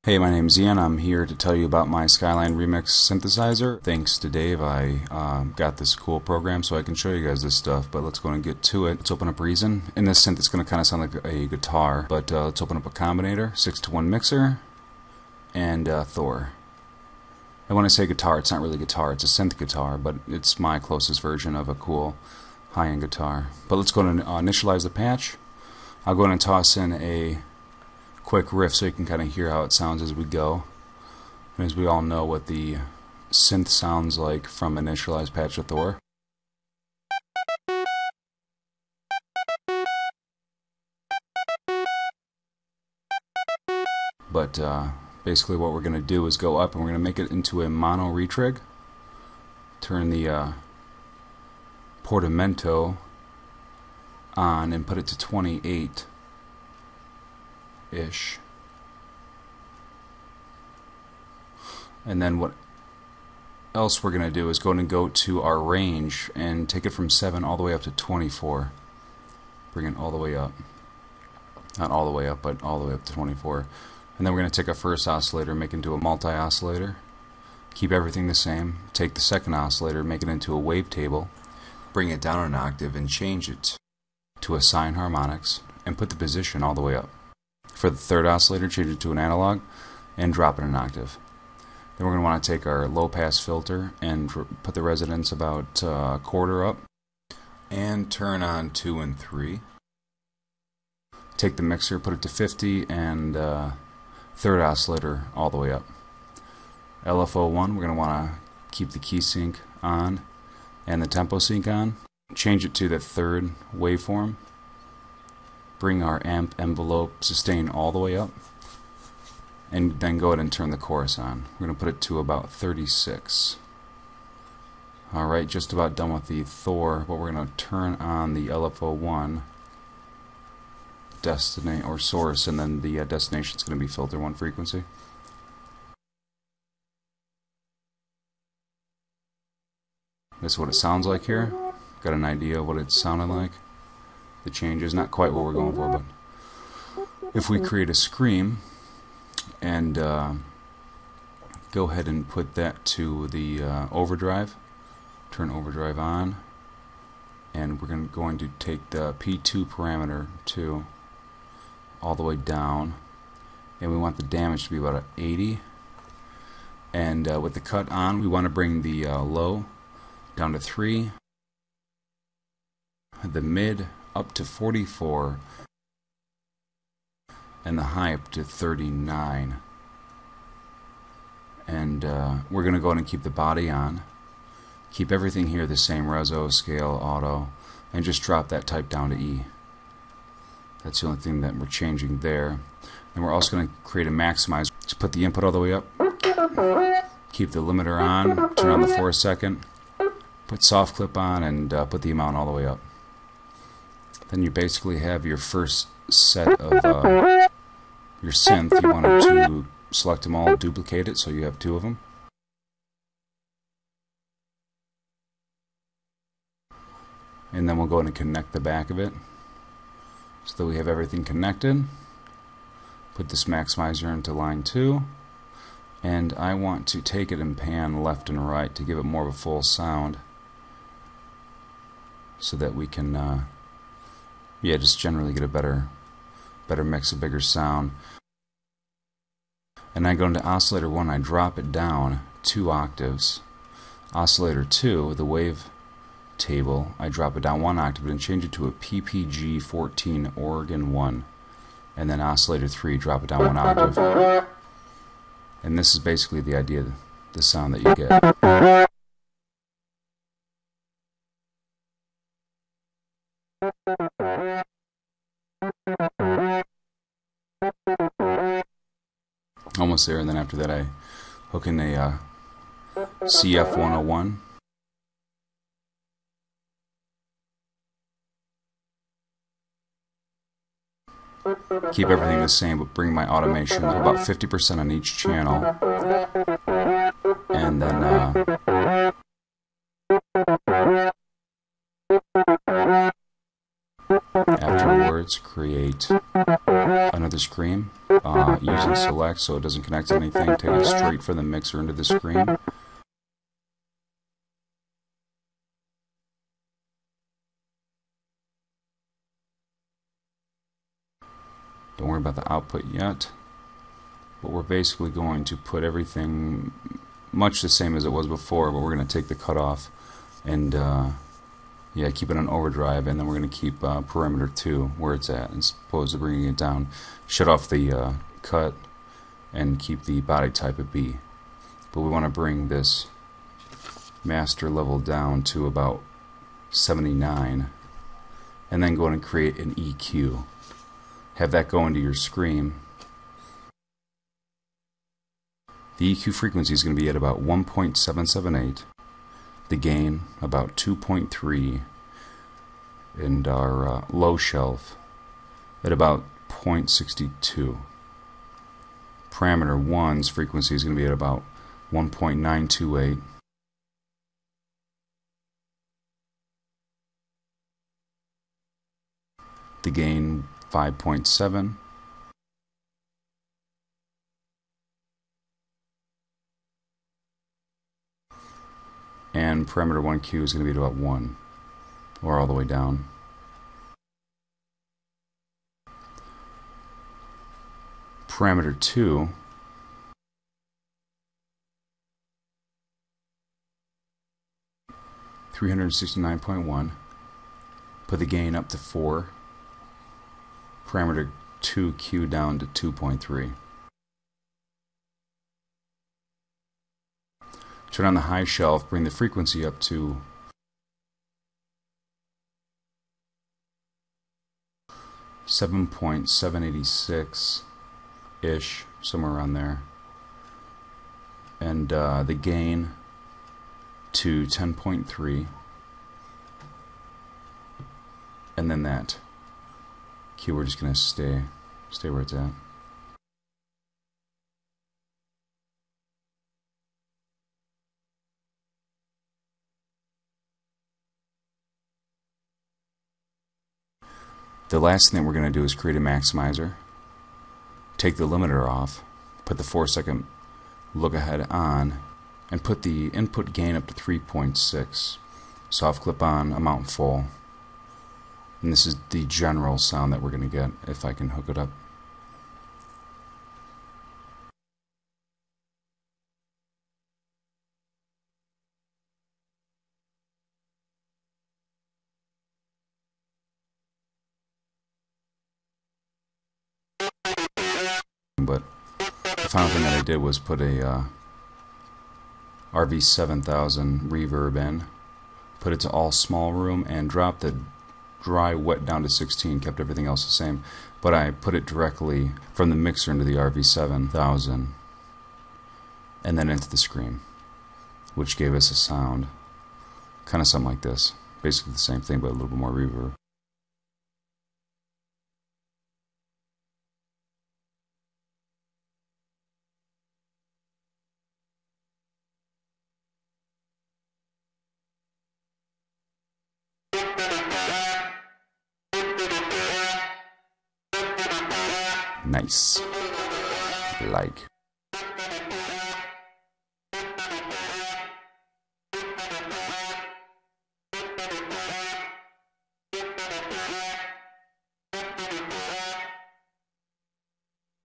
Hey, my name's Ian. I'm here to tell you about my Skyline Remix synthesizer. Thanks to Dave, I got this cool program so I can show you guys this stuff, but let's go and get to it. Let's open up Reason. In this synth, it's going to kind of sound like a guitar, but let's open up a combinator, 6-to-1 mixer, and Thor. And when I say guitar, it's not really guitar, it's a synth guitar, but it's my closest version of a cool high-end guitar. But let's go and initialize the patch. I'll go ahead and toss in a quick riff so you can kind of hear how it sounds as we go. And as we all know what the synth sounds like from initialized patch of Thor. But basically what we're going to do is go up and we're going to make it into a mono retrig. Turn the portamento on and put it to 28 ish. And then what else we're going to do is go to our range and take it from 7 all the way up to 24. Bring it all the way up. Not all the way up, but all the way up to 24. And then we're going to take our first oscillator, make it into a multi-oscillator. Keep everything the same. Take the second oscillator, make it into a wavetable. Bring it down an octave and change it to a sine harmonics and put the position all the way up. For the third oscillator, change it to an analog and drop it an octave. Then we're going to want to take our low-pass filter and put the resonance about a quarter up and turn on 2 and 3. Take the mixer, put it to 50 and third oscillator all the way up. LFO1, we're going to want to keep the key sync on and the tempo sync on. Change it to the third waveform. Bring our amp envelope sustain all the way up, and then go ahead and turn the chorus on. We're going to put it to about 36. Alright, just about done with the Thor, but we're going to turn on the LFO1 source, and then the destination is going to be filter 1 frequency. This is what it sounds like here. Got an idea of what it sounded like. The change is not quite what we're going for, but if we create a scream and go ahead and put that to the overdrive, turn overdrive on, and we're going to take the P2 parameter to all the way down, and we want the damage to be about 80, and with the cut on we want to bring the low down to 3, the mid up to 44, and the high up to 39. And we're going to go ahead and keep the body on, keep everything here the same, reso, scale, auto, and just drop that type down to E. That's the only thing that we're changing there. And we're also going to create a maximizer. Just put the input all the way up, keep the limiter on, turn on the 4-second, put soft clip on, and put the amount all the way up. Then you basically have your first set of your synth. You wanted to select them all, duplicate it, so you have 2 of them. And then we'll go ahead and connect the back of it so that we have everything connected. Put this maximizer into line 2, and I want to take it and pan left and right to give it more of a full sound so that we can just generally get a better mix, a bigger sound. And I go into oscillator 1, I drop it down 2 octaves. Oscillator 2, the wave table, I drop it down 1 octave and change it to a PPG 14 organ 1. And then oscillator 3, drop it down 1 octave. And this is basically the idea, the sound that you get. Almost there, and then after that I hook in a CF 101. Keep everything the same, but bring my automation to about 50% on each channel. And then afterwards create another screen using select so it doesn't connect to anything. Take it straight from the mixer into the screen. Don't worry about the output yet, but we're basically going to put everything much the same as it was before, but we're going to take the cutoff and yeah, keep it on overdrive, and then we're going to keep parameter 2 where it's at, as opposed to bringing it down. Shut off the cut and keep the body type at B. But we want to bring this master level down to about 79, and then go in and create an EQ. Have that go into your screen. The EQ frequency is going to be at about 1.778, the gain about 2.3, and our low shelf at about 0.62. Parameter 1's frequency is going to be at about 1.928. The gain 5.7. And parameter 1Q is going to be at about 1, or all the way down. Parameter 2 369.1. Put the gain up to 4. Parameter 2Q down to 2.3. Turn on the high shelf, bring the frequency up to 7.786-ish, somewhere around there. And the gain to 10.3. And then that Q, we're just going to stay where it's at. The last thing that we're going to do is create a maximizer. Take the limiter off, put the 4-second look ahead on, and put the input gain up to 3.6. Soft clip on, amount full. And this is the general sound that we're going to get if I can hook it up. But the final thing that I did was put a RV7000 reverb in, put it to all small room, and drop the dry wet down to 16, kept everything else the same, but I put it directly from the mixer into the RV7000 and then into the screen, which gave us a sound kind of something like this, basically the same thing but a little bit more reverb. Nice. Like.